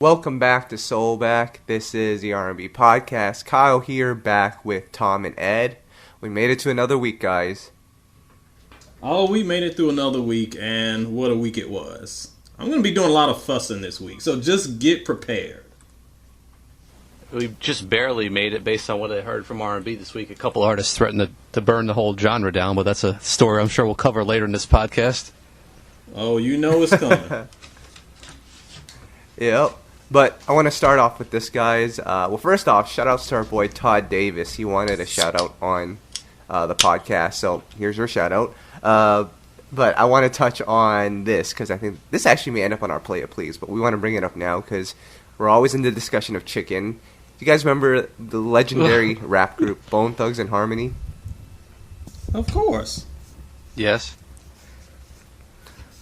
Welcome back to SoulBack. This is the R&B podcast. Kyle here, back with Tom and Ed. We made it to another week, guys. Oh, we made it through another week, and what a week it was. I'm going to be doing a lot of fussing this week, so just get prepared. We just barely made it based on what I heard from R&B this week. A couple artists threatened to burn the whole genre down, but that's a story I'm sure we'll cover later in this podcast. Oh, you know it's coming. Yep. But I want to start off with this, guys. Well, first off, shout-outs to our boy Todd Davis. He wanted a shout-out on the podcast, so here's your shout-out. But I want to touch on this, because I think this actually may end up on our Playa Please, but we want to bring it up now, because we're always in the discussion of chicken. Do you guys remember the legendary rap group Boneless Thugs-N-Harmony? Of course. Yes.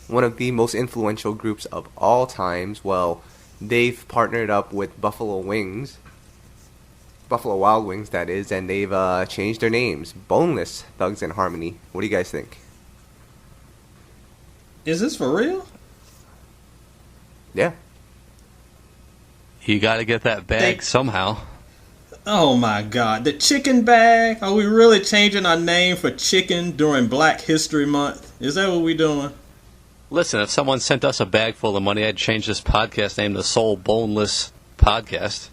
One of the most influential groups of all times. Well, they've partnered up with Buffalo Wild Wings, that is, and they've changed their names. Boneless Thugs-N-Harmony. What do you guys think? Is this for real? Yeah. You got to get that bag somehow. Oh my God. The chicken bag? Are we really changing our name for chicken during Black History Month? Is that what we're doing? Listen, if someone sent us a bag full of money, I'd change this podcast name to Soul Boneless Podcast.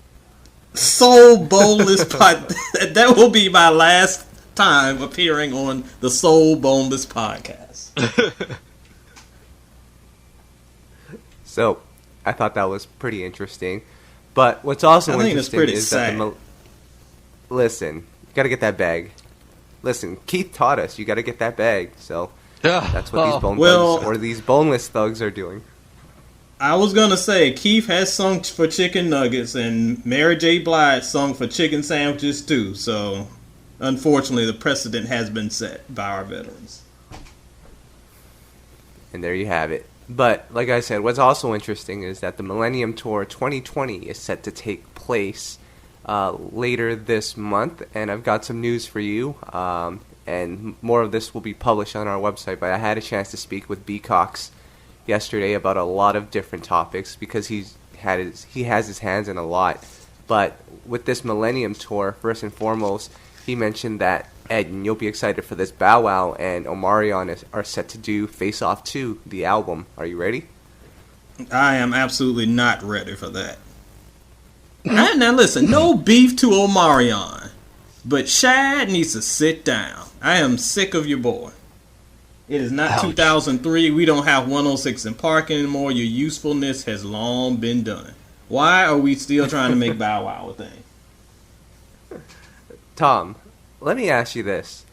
Soul Boneless Podcast. That will be my last time appearing on the Soul Boneless Podcast. So, I thought that was pretty interesting. But what's also interesting is that listen, you gotta get that bag. Listen, Keith taught us you gotta get that bag. So that's what these boneless thugs are doing. I was gonna say Keith has sung for chicken nuggets, and Mary J. Blige sung for chicken sandwiches too. So, unfortunately, the precedent has been set by our veterans. And there you have it. But, like I said, what's also interesting is that the Millennium Tour 2020 is set to take place later this month, and I've got some news for you, and more of this will be published on our website, but I had a chance to speak with B. Cox yesterday about a lot of different topics, because he has his hands in a lot. But with this Millennium Tour, first and foremost, he mentioned that, Ed, and you'll be excited for this, Bow Wow and Omarion are set to do Face Off 2, the album. Are you ready? I am absolutely not ready for that. Now listen, no beef to Omarion, but Shad needs to sit down. I am sick of your boy. It is not 2003. We don't have 106 in Park anymore. Your usefulness has long been done. Why are we still trying to make Bow Wow a thing? Tom, let me ask you this.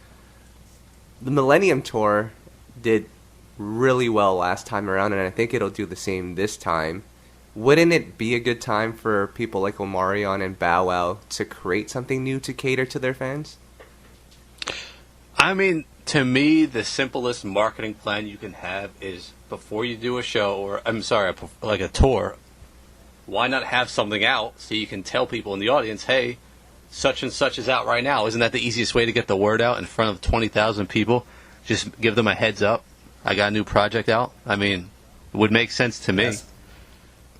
The Millennium Tour did really well last time around, and I think it'll do the same this time. Wouldn't it be a good time for people like Omarion and Bow Wow to create something new to cater to their fans? I mean, to me, the simplest marketing plan you can have is before you do a show, or like a tour, why not have something out so you can tell people in the audience, hey, such and such is out right now. Isn't that the easiest way to get the word out in front of 20,000 people? Just give them a heads up. I got a new project out. I mean, it would make sense to me.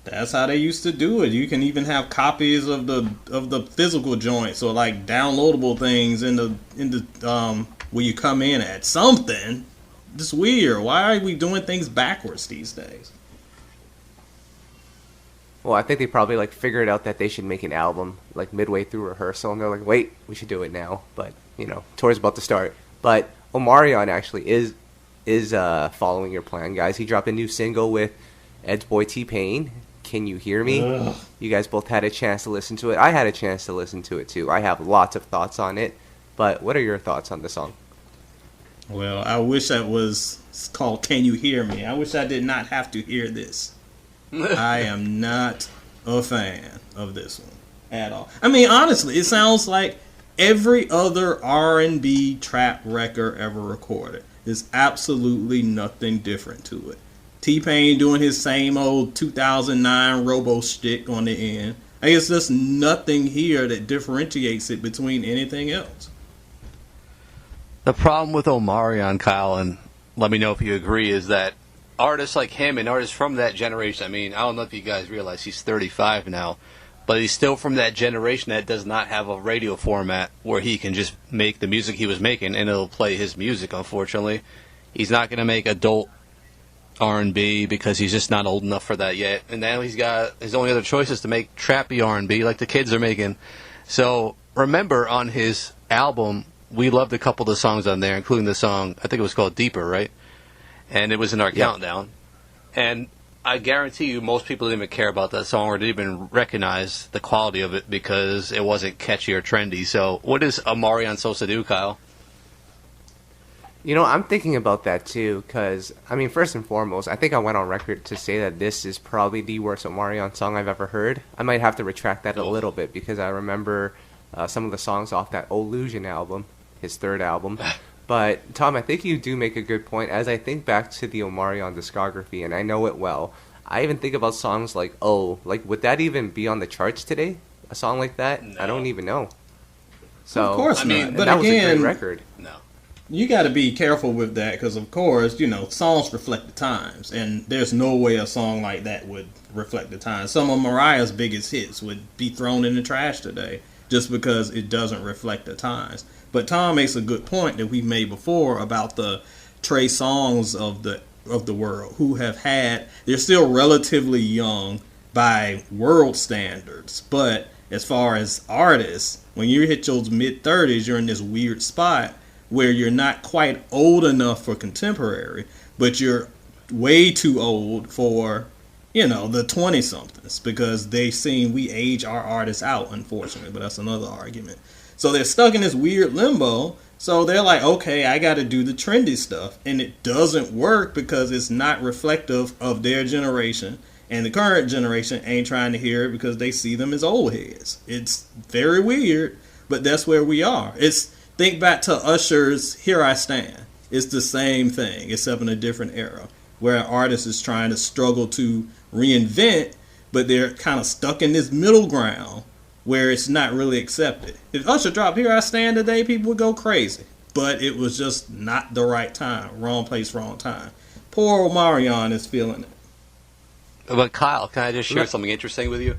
That's how they used to do it. You can even have copies of the physical joints, or like downloadable things in the where you come in at something. It's weird. Why are we doing things backwards these days? Well, I think they probably figured out that they should make an album midway through rehearsal, and they're like, "Wait, we should do it now." But tour's about to start. But Omarion actually is following your plan, guys. He dropped a new single with Ed's boy T-Pain. Can You Hear Me? Ugh. You guys both had a chance to listen to it. I had a chance to listen to it too. I have lots of thoughts on it. But what are your thoughts on the song? Well, I wish that was called Can You Hear Me? I wish I did not have to hear this. I am not a fan of this one at all. I mean, honestly, it sounds like every other R&B trap record ever recorded. There's absolutely nothing different to it. T-Pain doing his same old 2009 robo shtick on the end. I guess there's nothing here that differentiates it between anything else. The problem with Omarion, Kyle, and let me know if you agree, is that artists like him and artists from that generation, I mean, I don't know if you guys realize he's 35 now, but he's still from that generation that does not have a radio format where he can just make the music he was making and it'll play his music, unfortunately. He's not going to make adult R&B because he's just not old enough for that yet. And now he's got his only other choice is to make trappy R&B like the kids are making. So remember on his album, we loved a couple of the songs on there, including the song, I think it was called Deeper, right? And it was in our countdown. And I guarantee you most people didn't even care about that song or didn't even recognize the quality of it because it wasn't catchy or trendy. So what is Omarion supposed to do, Kyle? You know, I'm thinking about that too, because, I mean, first and foremost, I think I went on record to say that this is probably the worst Omarion song I've ever heard. I might have to retract that a little bit, because I remember some of the songs off that Illusion album, his third album. But, Tom, I think you do make a good point. As I think back to the Omarion discography, and I know it well, I even think about songs like, would that even be on the charts today? A song like that? No. I don't even know. So, of course I mean, not. But that again, was a great record. No. You got to be careful with that because, of course, you know, songs reflect the times, and there's no way a song like that would reflect the times. Some of Mariah's biggest hits would be thrown in the trash today just because it doesn't reflect the times. But Tom makes a good point that we've made before about the Trey Songz of the world who have had, they're still relatively young by world standards, but as far as artists, when you hit your mid-30s, you're in this weird spot where you're not quite old enough for contemporary, but you're way too old for, you know, the 20-somethings, because they've seen we age our artists out, unfortunately, but that's another argument. So they're stuck in this weird limbo, so they're like, okay, I got to do the trendy stuff, and it doesn't work because it's not reflective of their generation, and the current generation ain't trying to hear it because they see them as old heads. It's very weird, but that's where we are. Think back to Usher's Here I Stand. It's the same thing, except in a different era, where an artist is trying to struggle to reinvent, but they're kind of stuck in this middle ground where it's not really accepted. If Usher dropped Here I Stand today, people would go crazy. But it was just not the right time. Wrong place, wrong time. Poor Omarion is feeling it. But Kyle, can I just share something interesting with you?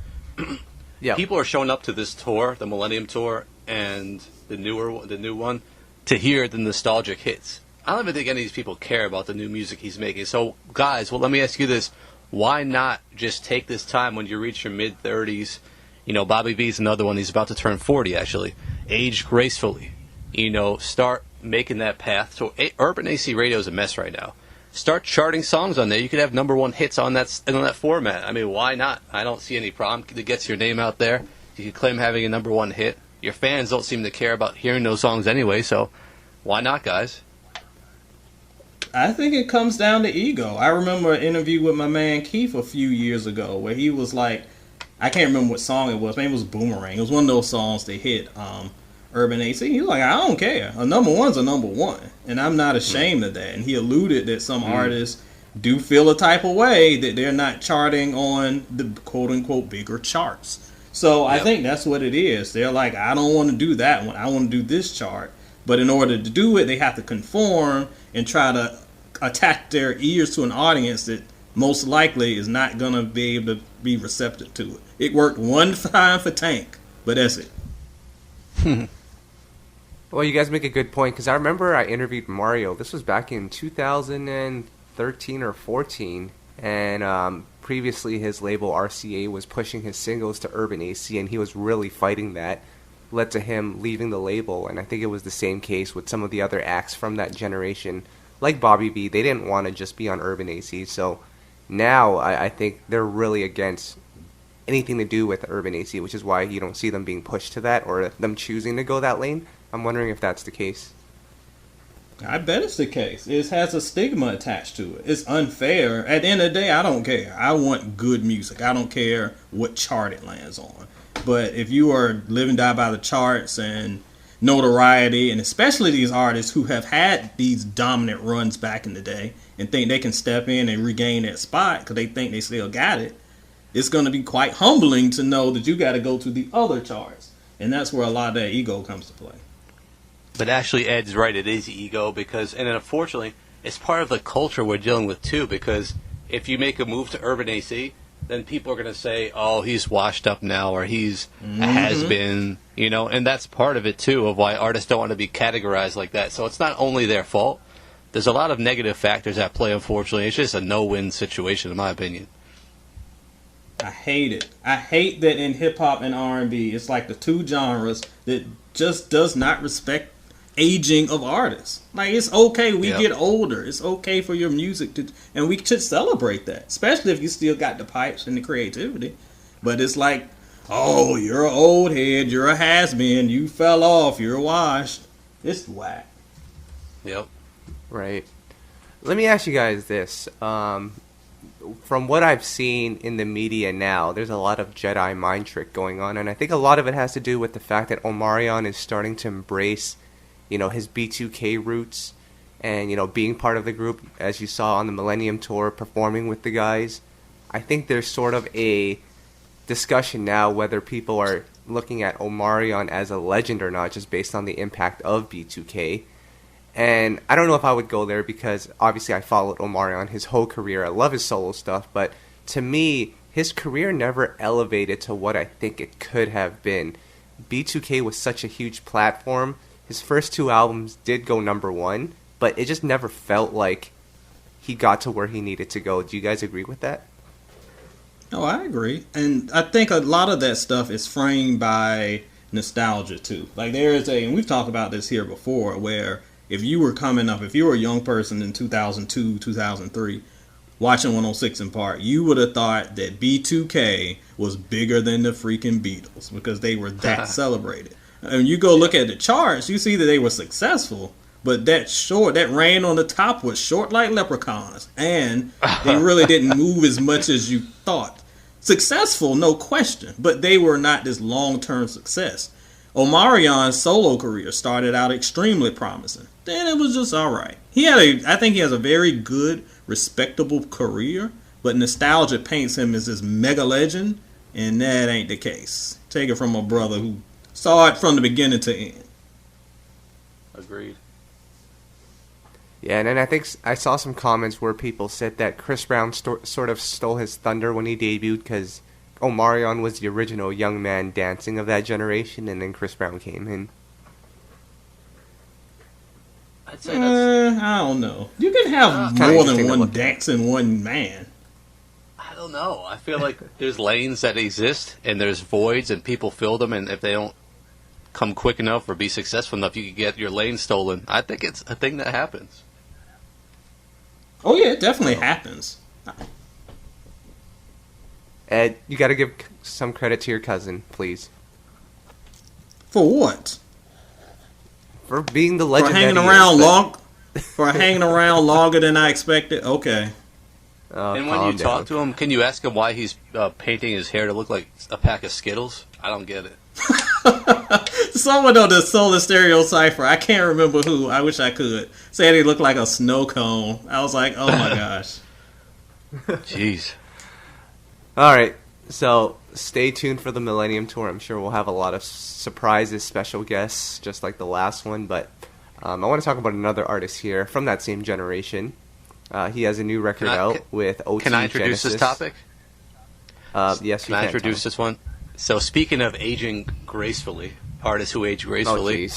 Yeah. People are showing up to this tour, the Millennium tour, and the new one, to hear the nostalgic hits. I don't even think any of these people care about the new music he's making. So, guys, well, let me ask you this. Why not just take this time when you reach your mid-30s? You know, Bobby V's another one. He's about to turn 40, actually. Age gracefully. You know, start making that path. So, Urban AC Radio is a mess right now. Start charting songs on there. You could have number one hits on that format. I mean, why not? I don't see any problem. It gets your name out there. You can claim having a number one hit. Your fans don't seem to care about hearing those songs anyway, so why not, guys? I think it comes down to ego. I remember an interview with my man Keith a few years ago where he was like, I can't remember what song it was. Maybe it was Boomerang. It was one of those songs that hit Urban AC. He was like, I don't care. A number one's a number one. And I'm not ashamed of that. And he alluded that some artists do feel a type of way that they're not charting on the quote-unquote bigger charts. So I think that's what it is. They're like, I don't want to do that one. I want to do this chart. But in order to do it, they have to conform and try to attach their ears to an audience that most likely is not going to be able to be receptive to it. It worked one time for Tank, but that's it. Well, you guys make a good point, because I remember I interviewed Mario. This was back in 2013 or 14, and previously his label RCA was pushing his singles to Urban AC, and he was really fighting that. Led to him leaving the label, and I think it was the same case with some of the other acts from that generation, like Bobby V. They didn't want to just be on Urban AC, so now I think they're really against anything to do with Urban AC, which is why you don't see them being pushed to that or them choosing to go that lane. I'm wondering if that's the case. I bet it's the case. It has a stigma attached to it. It's unfair. At the end of the day, I don't care. I want good music. I don't care what chart it lands on. But if you are live and die by the charts and notoriety, and especially these artists who have had these dominant runs back in the day and think they can step in and regain that spot because they think they still got it, it's going to be quite humbling to know that you got to go to the other charts. And that's where a lot of that ego comes to play. But actually, Ed's right. It is ego because, and unfortunately, it's part of the culture we're dealing with too. Because if you make a move to urban AC, then people are going to say, "Oh, he's washed up now," or "He's has been," you know. And that's part of it too, of why artists don't want to be categorized like that. So it's not only their fault. There's a lot of negative factors at play. Unfortunately, it's just a no-win situation, in my opinion. I hate it. I hate that in hip hop and R&B, it's like the two genres that just does not respect aging of artists. Like, it's okay, we get older. It's okay for your music to, and we should celebrate that, especially if you still got the pipes and the creativity. But it's like, oh, you're an old head, you're a has-been, you fell off, you're washed. It's whack. Yep. Right. Let me ask you guys this. From what I've seen in the media now, there's a lot of Jedi mind trick going on, and I think a lot of it has to do with the fact that Omarion is starting to embrace, you know, his B2K roots and, you know, being part of the group, as you saw on the Millennium tour, performing with the guys. I think there's sort of a discussion now whether people are looking at Omarion as a legend or not, just based on the impact of B2K. And I don't know if I would go there because obviously I followed Omarion his whole career. I love his solo stuff, but to me, his career never elevated to what I think it could have been. B2K was such a huge platform. His first two albums did go #1, but it just never felt like he got to where he needed to go. Do you guys agree with that? Oh, I agree. And I think a lot of that stuff is framed by nostalgia too. Like, there is and we've talked about this here before, where if you were coming up, if you were a young person in 2002, 2003, watching 106 in Park, you would have thought that B2K was bigger than the freaking Beatles because they were that celebrated. And you go look at the charts, you see that they were successful, but that rain on the top was short like leprechauns, and they really didn't move as much as you thought. Successful, no question, but they were not this long-term success. Omarion's solo career started out extremely promising. Then it was just all right. I think he has a very good, respectable career, but nostalgia paints him as this mega legend, and that ain't the case. Take it from a brother who saw it from the beginning to end. Agreed. Yeah, and then I think I saw some comments where people said that Chris Brown sort of stole his thunder when he debuted because Omarion was the original young man dancing of that generation, and then Chris Brown came in. I'd say that's... I don't know. You can have more than one dancing one man. I don't know. I feel like there's lanes that exist, and there's voids, and people fill them, and if they don't come quick enough or be successful enough, you can get your lane stolen. I think it's a thing that happens. Oh, yeah, it definitely happens. Ed, you got to give some credit to your cousin, please. For what? For being the legend. For hanging around longer than I expected. Okay. And when you talk to him, can you ask him why he's painting his hair to look like a pack of Skittles? I don't get it. Someone on the Solar Stereo Cypher, I can't remember who, I wish I could, said he looked like a snow cone. I was like, oh my gosh. Jeez. Alright, so stay tuned for the Millennium Tour. I'm sure we'll have a lot of surprises, special guests, just like the last one, but I want to talk about another artist here from that same generation. He has a new record out with OT Can I introduce Genesis. this topic? Yes, you can. I introduce this one? So speaking of aging gracefully, artists who age gracefully,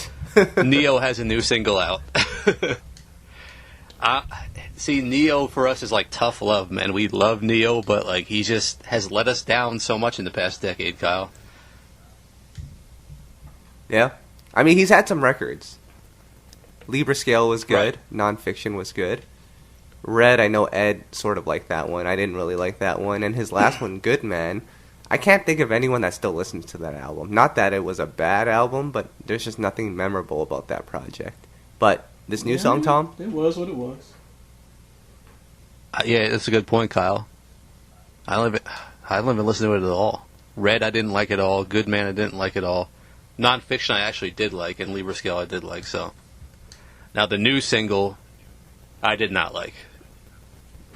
Ne-Yo has a new single out. See, Ne-Yo for us is like tough love, man. We love Ne-Yo, but like he just has let us down so much in the past decade, Kyle. Yeah. I mean, he's had some records. Libra Scale was good. Right. Nonfiction was good. Red, I know Ed sort of liked that one. I didn't really like that one. And his last one, Good Man, I can't think of anyone that still listens to that album. Not that it was a bad album, but there's just nothing memorable about that project. But this new song, Tom? It was what it was. Yeah, that's a good point, Kyle. I don't even listen to it at all. Red, I didn't like at all. Good Man, I didn't like at all. Nonfiction, I actually did like, and Libra Scale, I did like. So now the new single, I did not like.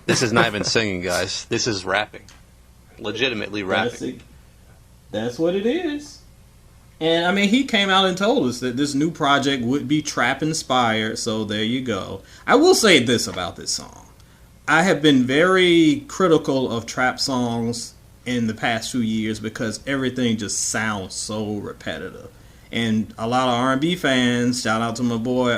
This is not even singing, guys. This is rapping. Legitimately rapping. That's what it is. And I mean, he came out and told us that this new project would be trap inspired. So there you go. I will say this about this song. I have been very critical of trap songs in the past few years because everything just sounds so repetitive. And a lot of R&B fans, shout out to my boy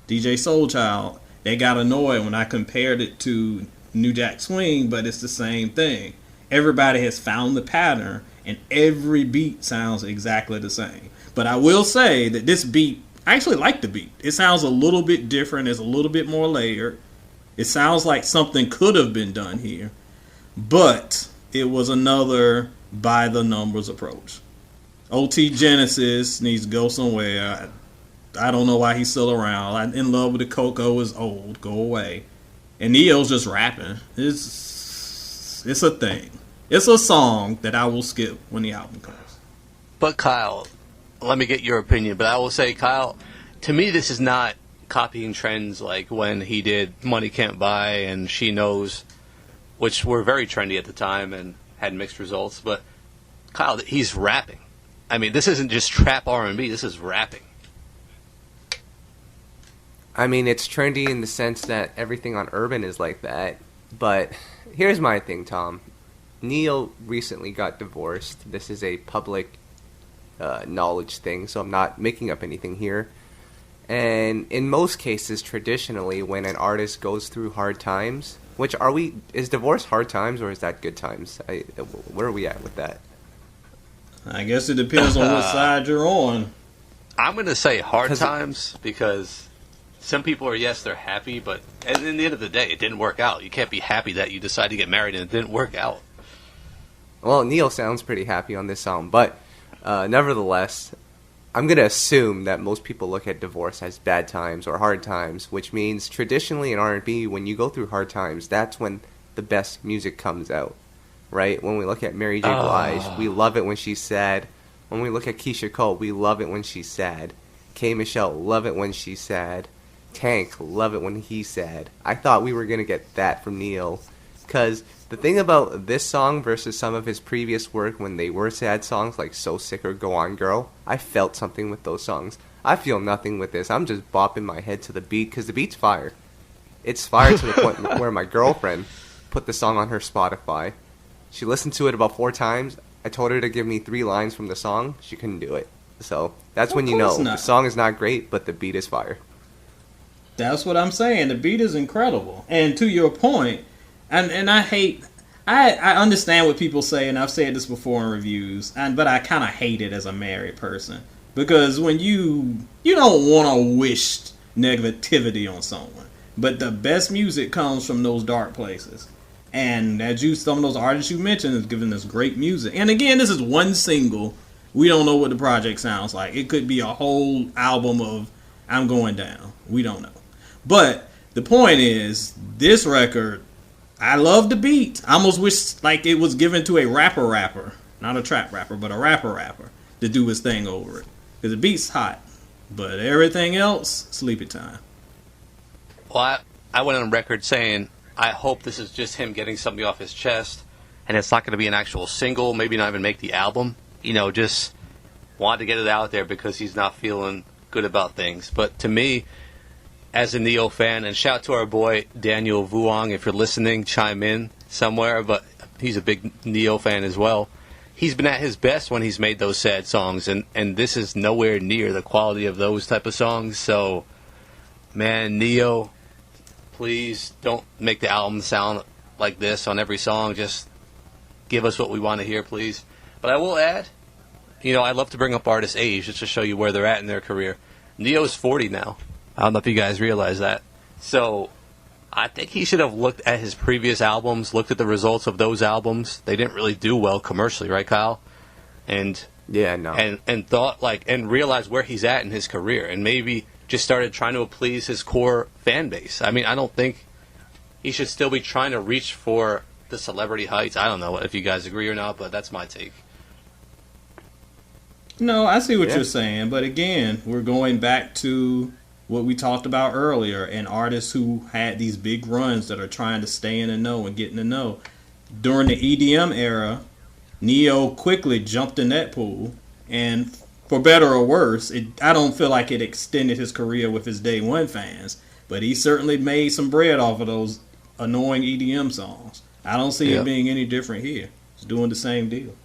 DJ Soulchild, they got annoyed when I compared it to New Jack Swing, but it's the same thing. Everybody has found the pattern, and every beat sounds exactly the same. But I will say that this beat, I actually like the beat. It sounds a little bit different. It's a little bit more layered. It sounds like something could have been done here. But it was another by the numbers approach. OT Genesis needs to go somewhere. I don't know why he's still around. I'm in love with the Coco is old. Go away. And Ne-Yo's just rapping. It's a thing. It's a song that I will skip when the album comes. But Kyle, let me get your opinion. But I will say, Kyle, to me this is not copying trends like when he did Money Can't Buy and She Knows, which were very trendy at the time and had mixed results. But Kyle, he's rapping. I mean, this isn't just trap R&B. This is rapping. I mean, it's trendy in the sense that everything on Urban is like that. But here's my thing, Tom. Ne-Yo recently got divorced. This is a public knowledge thing, so I'm not making up anything here. And in most cases, traditionally, when an artist goes through hard times, is divorce hard times or is that good times? Where are we at with that? I guess it depends on what side you're on. I'm going to say hard times because some people are, yes, they're happy, but at the end of the day, it didn't work out. You can't be happy that you decided to get married and it didn't work out. Well, Ne-Yo sounds pretty happy on this song, but nevertheless, I'm going to assume that most people look at divorce as bad times or hard times, which means traditionally in R&B, when you go through hard times, that's when the best music comes out, right? When we look at Mary J. Blige, we love it when she's sad. When we look at Keisha Cole, we love it when she's sad. K. Michelle, love it when she's sad. Tank, love it when he's sad. I thought we were going to get that from Ne-Yo, because the thing about this song versus some of his previous work when they were sad songs like So Sick or Go On Girl, I felt something with those songs. I feel nothing with this. I'm just bopping my head to the beat because the beat's fire. It's fire to the point where my girlfriend put the song on her Spotify. She listened to it about 4 times. I told her to give me 3 lines from the song. She couldn't do it. So that's when you know the song is not great, but the beat is fire. That's what I'm saying. The beat is incredible. And to your point, and I understand what people say, and I've said this before in reviews, but I kind of hate it as a married person. Because when you don't want to wish negativity on someone. But the best music comes from those dark places. And some of those artists you mentioned is giving us great music. And again, this is one single. We don't know what the project sounds like. It could be a whole album of I'm Going Down. We don't know. But the point is, this record, I love the beat. I almost wish like it was given to a rapper. Not a trap rapper, but a rapper to do his thing over it. Because the beat's hot. But everything else, sleepy time. Well, I went on record saying I hope this is just him getting something off his chest, and it's not going to be an actual single, maybe not even make the album. Just wanted to get it out there because he's not feeling good about things. But to me, as a Ne-Yo fan, and shout out to our boy Daniel Vuong, if you're listening, chime in somewhere, but he's a big Ne-Yo fan as well. He's been at his best when he's made those sad songs, and this is nowhere near the quality of those type of songs. So, man, Ne-Yo, please don't make the album sound like this on every song. Just give us what we want to hear, please. But I will add, I love to bring up artists' age just to show you where they're at in their career. Ne-Yo's 40 now. I don't know if you guys realize that. So I think he should have looked at his previous albums, looked at the results of those albums. They didn't really do well commercially, right, Kyle? And yeah, no. And thought and realized where he's at in his career, and maybe just started trying to please his core fan base. I mean, I don't think he should still be trying to reach for the celebrity heights. I don't know if you guys agree or not, but that's my take. No, I see what you're saying, but again, we're going back to what we talked about earlier, and artists who had these big runs that are trying to stay in the know and get in the know. During the EDM era, Ne-Yo quickly jumped in that pool, And for better or worse, I don't feel like it extended his career with his day one fans. But he certainly made some bread off of those annoying EDM songs. I don't see it being any different here. It's doing the same deal.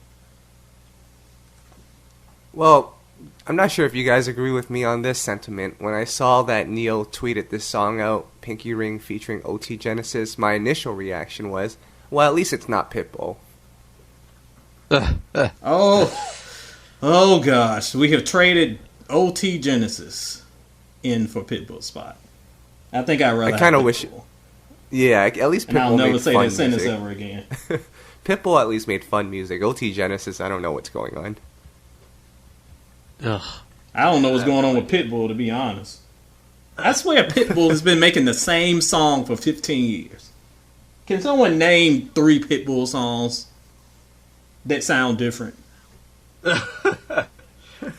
Well, I'm not sure if you guys agree with me on this sentiment. When I saw that Ne-Yo tweeted this song out, Pinky Ring featuring OT Genesis, my initial reaction was, well, at least it's not Pitbull. Oh gosh. We have traded OT Genesis in for Pitbull's spot. I think I'd rather I kind of have wish... Pitbull. Yeah, at least Pitbull and I'll never made say fun that sentence music. ever again. Pitbull at least made fun music. OT Genesis, I don't know what's going on. Ugh. I don't know what's going on with Pitbull, to be honest. I swear Pitbull has been making the same song for 15 years. Can someone name 3 Pitbull songs that sound different?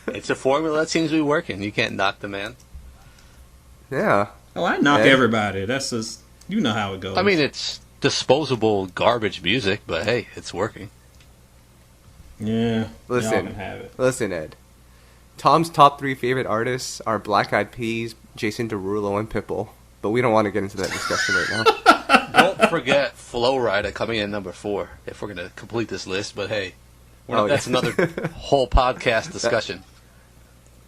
It's a formula that seems to be working. You can't knock the man. Yeah. Oh, I knock everybody. That's just, you know how it goes. I mean, it's disposable garbage music, but hey, it's working. Yeah. Y'all Listen, can have it. listen, Ed. Tom's top 3 favorite artists are Black Eyed Peas, Jason Derulo, and Pitbull. But we don't want to get into that discussion right now. Don't forget Flow Rider coming in number 4 if we're going to complete this list, but hey, that's another whole podcast discussion.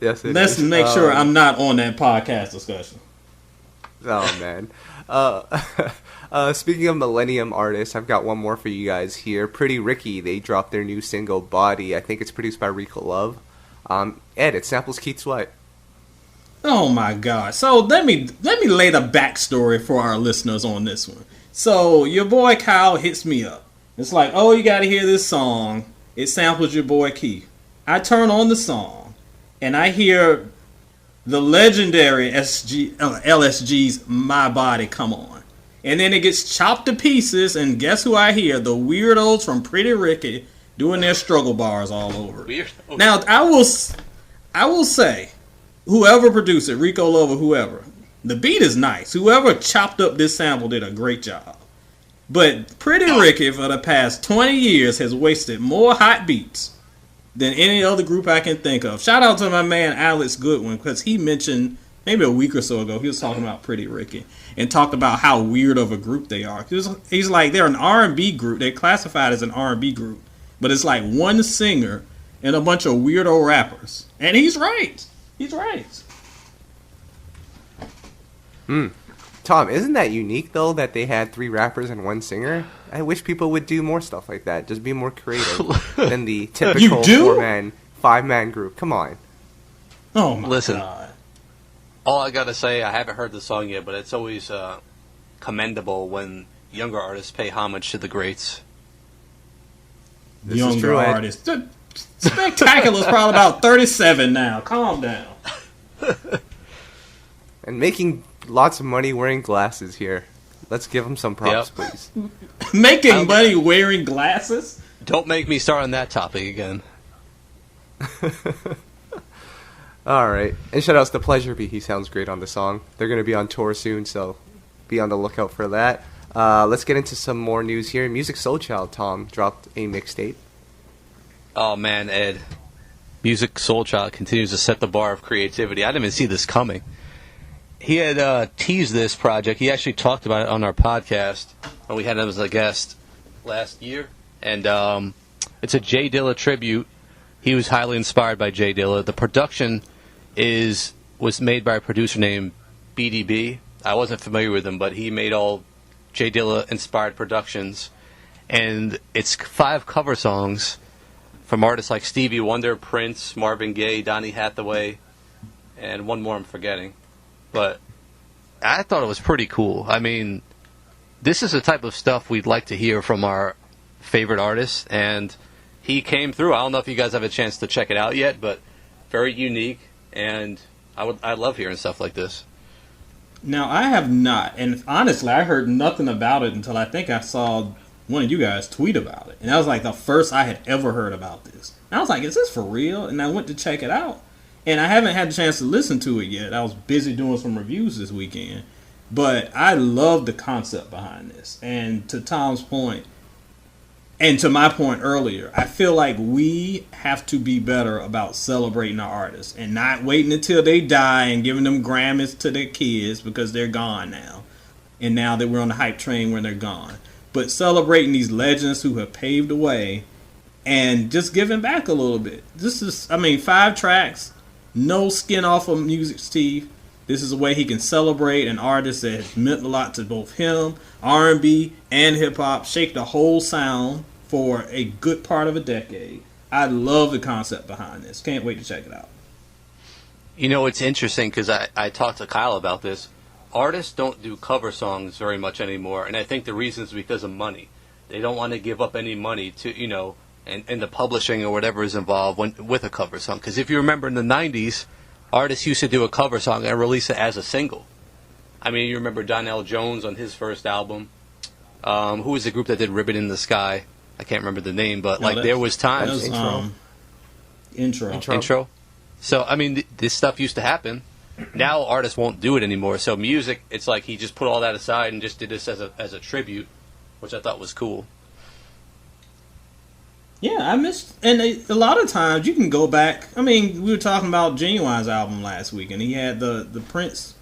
Yes, it Let's is. make sure I'm not on that podcast discussion. Oh, man. Speaking of Millennium artists, I've got one more for you guys here. Pretty Ricky, they dropped their new single, Body. I think it's produced by Rico Love. Ed, it samples Keith Sweat. Oh my God! So let me lay the backstory for our listeners on this one. So your boy Kyle hits me up. It's like, oh, you got to hear this song. It samples your boy Keith. I turn on the song, and I hear the legendary LSG's "My Body" come on, and then it gets chopped to pieces. And guess who I hear? The weirdos from Pretty Ricky doing their struggle bars all over. Weirdo. Now I will say, whoever produced it, Rico Love or whoever, the beat is nice. Whoever chopped up this sample did a great job. But Pretty Ricky for the past 20 years has wasted more hot beats than any other group I can think of. Shout out to my man Alex Goodwin, because he mentioned maybe a week or so ago, he was talking about Pretty Ricky and talked about how weird of a group they are. He's like, they're an R&B group. They're classified as an R&B group. But it's like one singer and a bunch of weirdo rappers. And he's right. He's right. Tom, isn't that unique, though, that they had 3 rappers and 1 singer? I wish people would do more stuff like that. Just be more creative than the typical 4-man, 5-man group. Come on. Oh, my Listen, God. all I got to say, I haven't heard the song yet, but it's always commendable when younger artists pay homage to the greats. This is Younger true, Ed. artists. Spectacular's probably about 37 now. Calm down. And making lots of money wearing glasses here. Let's give him some props, please. Making money wearing glasses? Don't make me start on that topic again. All right. And shout outs to Pleasure Beat. He sounds great on the song. They're going to be on tour soon, so be on the lookout for that. Let's get into some more news here. Musiq Soulchild, Tom, dropped a mixtape. Oh, man, Ed. Musiq Soulchild continues to set the bar of creativity. I didn't even see this coming. He had teased this project. He actually talked about it on our podcast when we had him as a guest last year. And it's a J-Dilla tribute. He was highly inspired by J-Dilla. The production was made by a producer named BDB. I wasn't familiar with him, but he made all J-Dilla inspired productions. And it's 5 cover songs from artists like Stevie Wonder, Prince, Marvin Gaye, Donny Hathaway, and one more I'm forgetting. But I thought it was pretty cool. I mean, this is the type of stuff we'd like to hear from our favorite artists, and he came through. I don't know if you guys have a chance to check it out yet, but very unique, and I love hearing stuff like this. Now, I have not, and honestly, I heard nothing about it until I think I saw one of you guys tweet about it. And that was like the first I had ever heard about this. And I was like, is this for real? And I went to check it out. And I haven't had the chance to listen to it yet. I was busy doing some reviews this weekend. But I love the concept behind this. And to Tom's point, And to my point earlier, I feel like we have to be better about celebrating our artists and not waiting until they die and giving them Grammys to their kids because they're gone now. And now that we're on the hype train when they're gone. But celebrating these legends who have paved the way and just giving back a little bit. This is, 5 tracks, no skin off of Musiq's teeth. This is a way he can celebrate an artist that has meant a lot to both him, R&B, and hip-hop, shake the whole sound for a good part of a decade. I love the concept behind this. Can't wait to check it out. You know, it's interesting because I talked to Kyle about this. Artists don't do cover songs very much anymore, and I think the reason is because of money. They don't want to give up any money to, and the publishing or whatever is involved with a cover song. Because if you remember in the 90s, artists used to do a cover song and release it as a single. I mean, you remember Donnell Jones on his first album. Who was the group that did Ribbon in the Sky? I can't remember the name, but there was times. Intro. So, I mean, this stuff used to happen. Now artists won't do it anymore. So music, it's like he just put all that aside and just did this as a tribute, which I thought was cool. Yeah, I missed, and a lot of times you can go back. I mean, we were talking about Genuine's album last week, and he had the Prince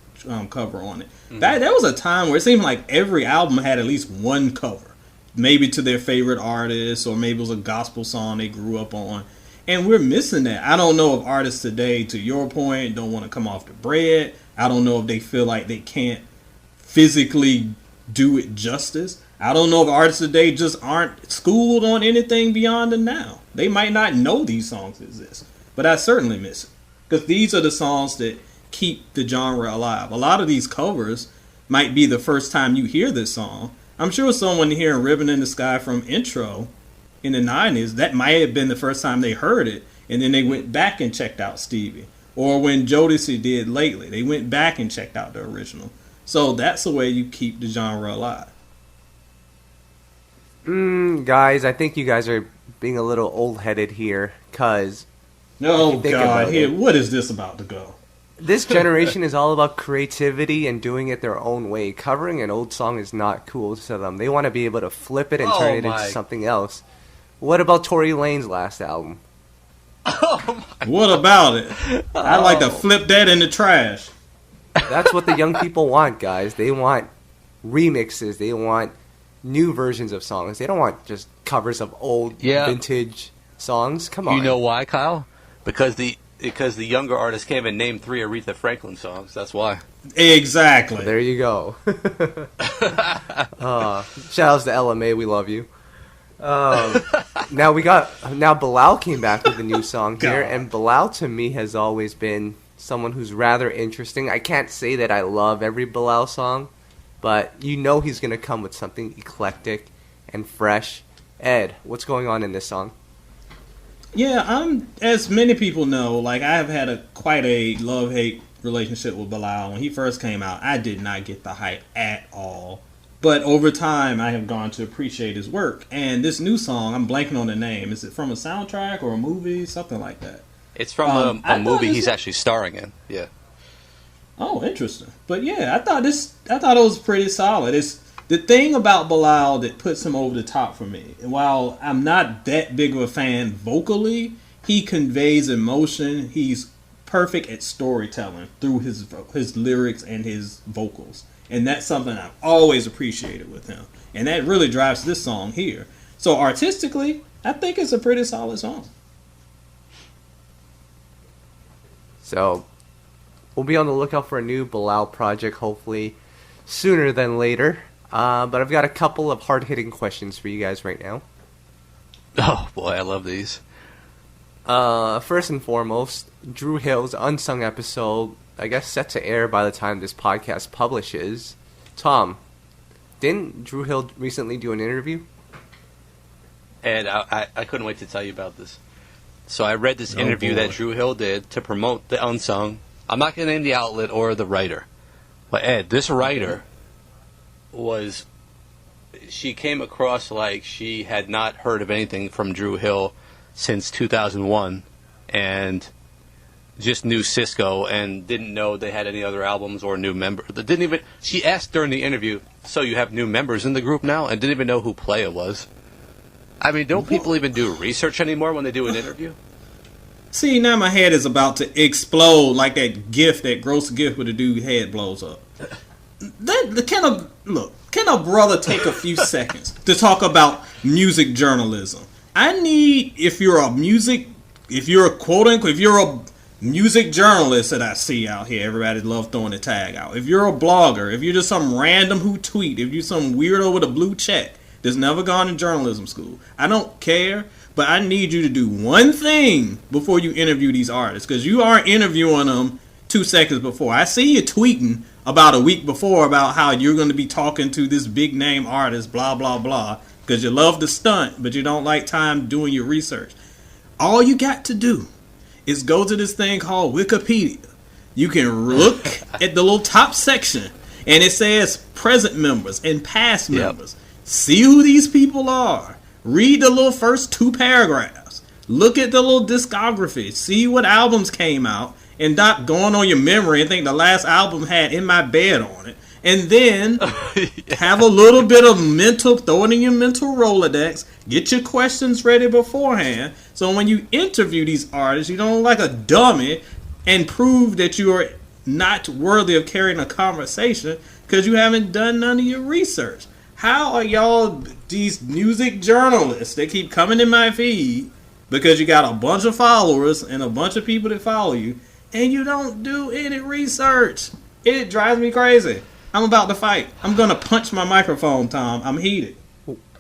cover on it. Mm-hmm. There was a time where it seemed like every album had at least one cover, maybe to their favorite artist, or maybe it was a gospel song they grew up on. And we're missing that. I don't know if artists today, to your point, don't want to come off the bread. I don't know if they feel like they can't physically do it justice. I don't know if artists today just aren't schooled on anything beyond the now. They might not know these songs exist. But I certainly miss it. Because these are the songs that keep the genre alive. A lot of these covers might be the first time you hear this song. I'm sure someone hearing Ribbon in the Sky from Intro in the 90s, that might have been the first time they heard it. And then they went back and checked out Stevie. Or when Jodeci did Lately, they went back and checked out the original. So that's the way you keep the genre alive. Guys, I think you guys are being a little old-headed here, because... Oh, God, here, what is this about to go? This generation is all about creativity and doing it their own way. Covering an old song is not cool to them. They want to be able to flip it and turn it into something else. What about Tory Lane's last album? What about it? I'd like to flip that in the trash. That's what the young people want, guys. They want remixes. They want new versions of songs. They don't want just covers of old vintage songs. Come on. You know why, Kyle? Because the younger artists can't even name 3 Aretha Franklin songs. That's why. Exactly. There you go. Shout outs to LMA. We love you. Now Bilal came back with a new song here, and Bilal to me has always been someone who's rather interesting. I can't say that I love every Bilal song, but you know he's going to come with something eclectic and fresh. Ed, what's going on in this song? Yeah, as many people know, like I have had quite a love-hate relationship with Bilal. When he first came out, I did not get the hype at all. But over time, I have gone to appreciate his work. And this new song, I'm blanking on the name. Is it from a soundtrack or a movie? Something like that. It's from a movie he's actually starring in. Yeah. Oh, interesting. But yeah, I thought it was pretty solid. It's the thing about Bilal that puts him over the top for me. And while I'm not that big of a fan vocally, he conveys emotion. He's perfect at storytelling through his lyrics and his vocals. And that's something I've always appreciated with him. And that really drives this song here. So artistically, I think it's a pretty solid song. So we'll be on the lookout for a new Bilal project, hopefully sooner than later. But I've got a couple of hard-hitting questions for you guys right now. Oh, boy, I love these. First and foremost, Dru Hill's Unsung episode, I guess, set to air by the time this podcast publishes. Tom, didn't Dru Hill recently do an interview? And I couldn't wait to tell you about this. So I read this interview that Dru Hill did to promote the Unsung. I'm not going to name the outlet or the writer. But Ed, this writer she came across like she had not heard of anything from Dru Hill since 2001 and just knew Sisqo and didn't know they had any other albums or new members. She asked during the interview, so you have new members in the group now? And didn't even know who Playa was. I mean, don't people even do research anymore when they do an interview? See, now my head is about to explode like that gross gif where the dude head blows up. Can a brother take a few seconds to talk about music journalism? I need, if you're a music journalist that I see out here, everybody loves throwing the tag out. If you're a blogger, if you're just some random who tweet, if you're some weirdo with a blue check that's never gone to journalism school, I don't care, but I need you to do one thing before you interview these artists, because you aren't interviewing them 2 seconds before. I see you tweeting about a week before about how you're going to be talking to this big name artist, blah, blah, blah, because you love the stunt, but you don't like time doing your research. All you got to do is go to this thing called Wikipedia. You can look at the little top section, and it says present members and past members. See who these people are. Read the little first 2 paragraphs. Look at the little discography. See what albums came out. And not going on your memory and think the last album had In My Bed on it. And then have a little bit of throw it in your mental Rolodex. Get your questions ready beforehand. So when you interview these artists, you don't look like a dummy and prove that you are not worthy of carrying a conversation because you haven't done none of your research. How are y'all, these music journalists that keep coming in my feed because you got a bunch of followers and a bunch of people that follow you, and you don't do any research? It drives me crazy. I'm about to fight. I'm going to punch my microphone, Tom. I'm heated.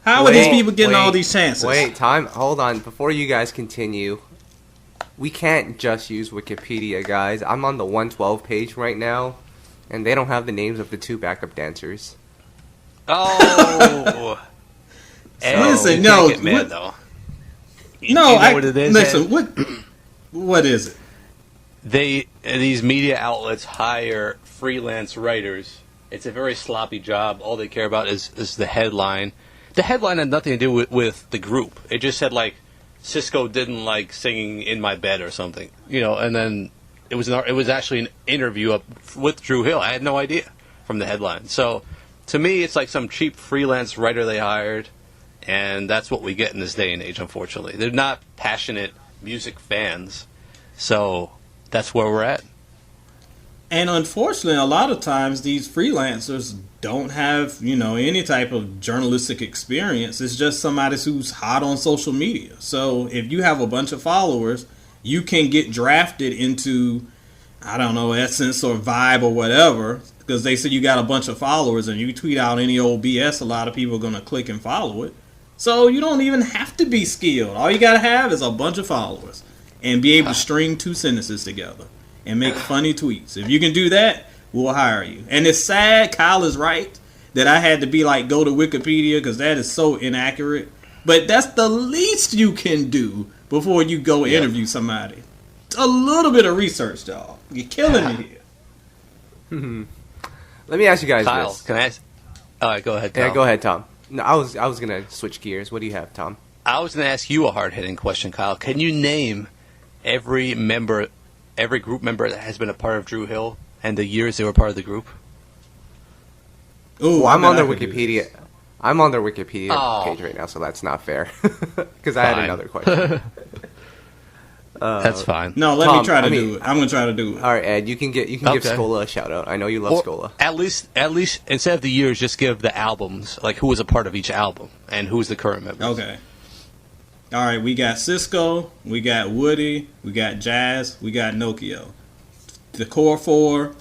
How are these people getting all these chances? Hold on. Before you guys continue, we can't just use Wikipedia, guys. I'm on the 112 page right now, and they don't have the names of the 2 backup dancers. Oh. Listen, no. Get mad, though. What it is? Listen, what is it? These media outlets hire freelance writers. It's a very sloppy job. All they care about is the headline. The headline had nothing to do with the group. It just said, like, Sisqo didn't like singing In My Bed or something, and then it was actually an interview with Dru Hill. I had no idea from the headline. So to me, it's like some cheap freelance writer they hired, and that's what we get in this day and age, unfortunately. They're not passionate music fans, so that's where we're at. And unfortunately, a lot of times these freelancers don't have, any type of journalistic experience. It's just somebody who's hot on social media. So if you have a bunch of followers, you can get drafted into, I don't know, Essence or Vibe or whatever, because they say you got a bunch of followers and you tweet out any old BS, a lot of people are going to click and follow it. So you don't even have to be skilled. All you got to have is a bunch of followers and be able to string 2 sentences together and make funny tweets. If you can do that, we'll hire you. And it's sad, Kyle is right, that I had to be like, go to Wikipedia, because that is so inaccurate. But that's the least you can do before you go interview somebody. A little bit of research, dog. You're killing me here. Let me ask you guys Kyle, this. Can I ask? All right, go ahead, Tom. Yeah, go ahead, Tom. No, I was going to switch gears. What do you have, Tom? I was going to ask you a hard-hitting question, Kyle. Can you name every group member that has been a part of Dru Hill and the years they were part of the group? Ooh, I'm on their Wikipedia. I'm on their Wikipedia page right now, so that's not fair. Because I had another question. That's fine. No, let me try to do it. I'm going to try to do it. All right, Ed, you can give Scola a shout out. I know you love Scola. At least instead of the years, just give the albums, like who was a part of each album and who's the current members. Okay. All right, we got Sisqo, we got Woody, we got Jazz, we got Ne-Yo. The core 4,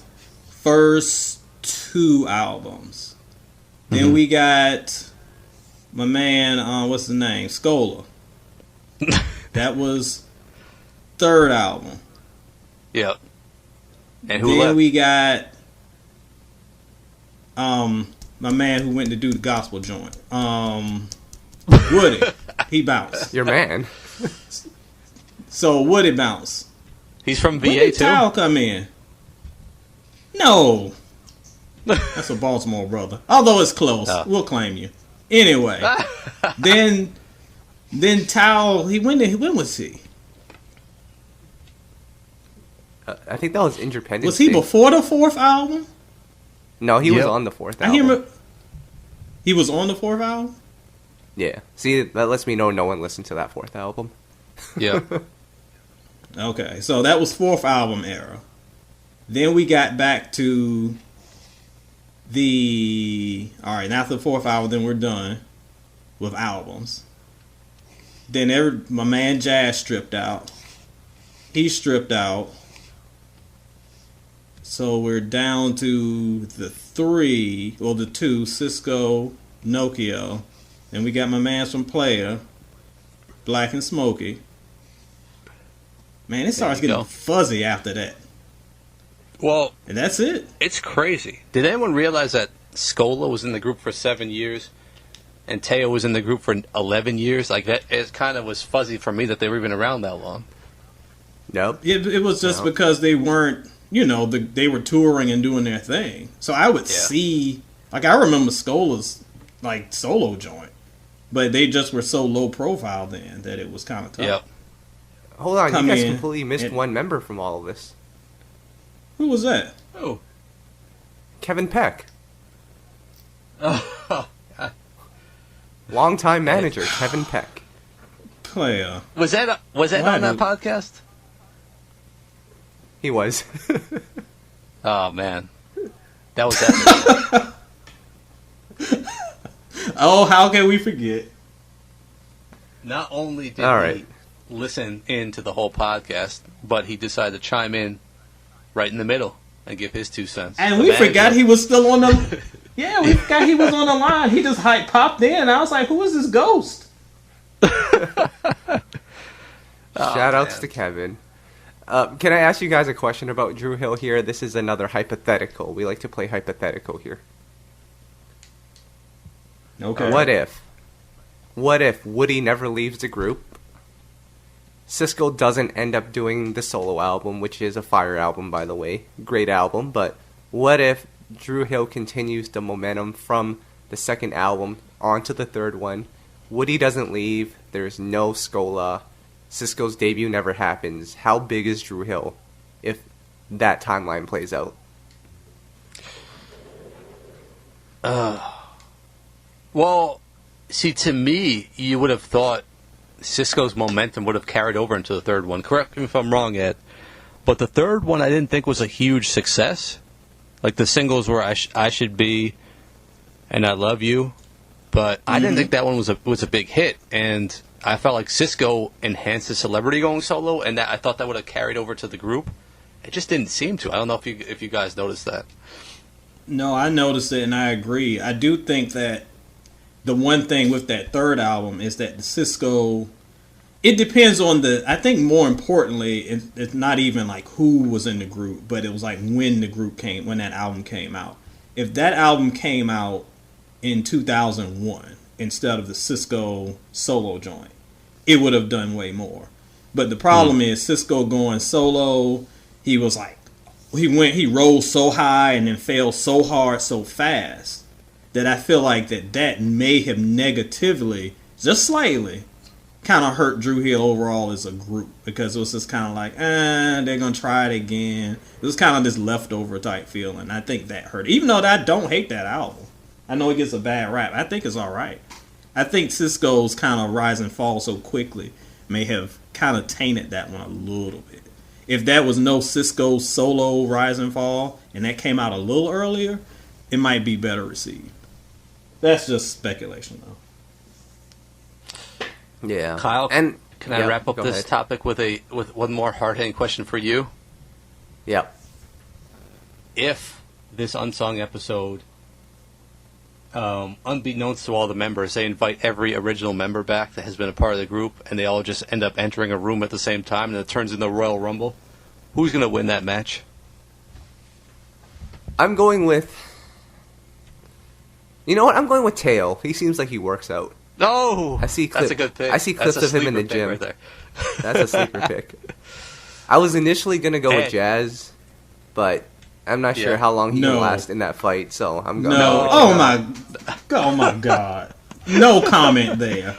first 2 albums. Then we got my man, what's his name? Scola. That was 3rd album. Yep. And who then left? We got my man who went to do the gospel joint. Woody. He bounced. Your man. So Woody bounced. He's from VA when did too? Tao come in? No. That's a Baltimore brother. Although it's close. Oh. We'll claim you. Anyway. then Tao, when was he? I think that was Independence Was he before the 4th album? No, he was on the 4th album. He was on the 4th album? Yeah. See, that lets me know no one listened to that fourth album. Yeah. Okay, so that was fourth album era. Then we got back to alright, after the fourth album, then we're done with albums. Then my man Jazz stripped out. He stripped out. So we're down to the two, Sisqo, Ne-Yo. Then we got my man from Playa, Black and Smokey. Man, it starts getting fuzzy after that. Well, and that's it. It's crazy. Did anyone realize that Scola was in the group for 7 years and Teo was in the group for 11 years? Like, that, it kind of was fuzzy for me that they were even around that long. Nope. It was just because they weren't, they were touring and doing their thing. So I would see, like, I remember Scola's, like, solo joint. But they just were so low profile then that it was kind of tough. Yep. Hold on, you guys completely missed one member from all of this. Who was that? Oh. Kevin Peck. Oh. Longtime manager, Kevin Peck. Playa. Was that on that podcast? He was. Oh, man. That was that. Oh, how can we forget? Not only did he listen into the whole podcast, but he decided to chime in right in the middle and give his 2 cents. And we forgot he was still on the... Yeah, we forgot he was on the line. He just popped in. I was like, who is this ghost? Shout outs to Kevin. Can I ask you guys a question about Dru Hill here? This is another hypothetical. We like to play hypothetical here. Okay. What if Woody never leaves the group? Sisqo doesn't end up doing the solo album, which is a fire album, by the way. Great album, but what if Dru Hill continues the momentum from the second album onto the third one? Woody doesn't leave. There's no Scola. Sisqo's debut never happens. How big is Dru Hill if that timeline plays out? Well, see, to me, you would have thought Sisqo's momentum would have carried over into the third one. Correct me if I'm wrong, Ed. But the third one I didn't think was a huge success. Like, the singles were I Should Be and I Love You. But I didn't think that one was a big hit. And I felt like Sisqo enhanced his celebrity going solo, and that I thought that would have carried over to the group. It just didn't seem to. I don't know if you guys noticed that. No, I noticed it, and I agree. I do think that the one thing with that third album is that the Sisqo, it depends on I think more importantly, it's not even like who was in the group, but it was like when that album came out. If that album came out in 2001 instead of the Sisqo solo joint, it would have done way more. But the problem is Sisqo going solo, he was like, he rose so high and then fell so hard so fast that I feel like that may have negatively, just slightly, kind of hurt Dru Hill overall as a group, because it was just kind of like, they're going to try it again. It was kind of this leftover type feeling. I think that hurt. Even though I don't hate that album. I know it gets a bad rap. I think it's all right. I think Sisqo's kind of rise and fall so quickly may have kind of tainted that one a little bit. If that was no Sisqo solo rise and fall, and that came out a little earlier, it might be better received. That's just speculation, though. Yeah. Kyle, and can I wrap up this topic with one more hard-hitting question for you? Yep. If this unsung episode, unbeknownst to all the members, they invite every original member back that has been a part of the group, and they all just end up entering a room at the same time, and it turns into a Royal Rumble, who's going to win that match? I'm going with... You know what? I'm going with Teo. He seems like he works out. No! That's a good pick. I see clips of him in the gym. Right there. That's a sleeper pick. I was initially going to go with Jazz, but I'm not sure how long he can last in that fight, so I'm going with Oh my God. No comment there.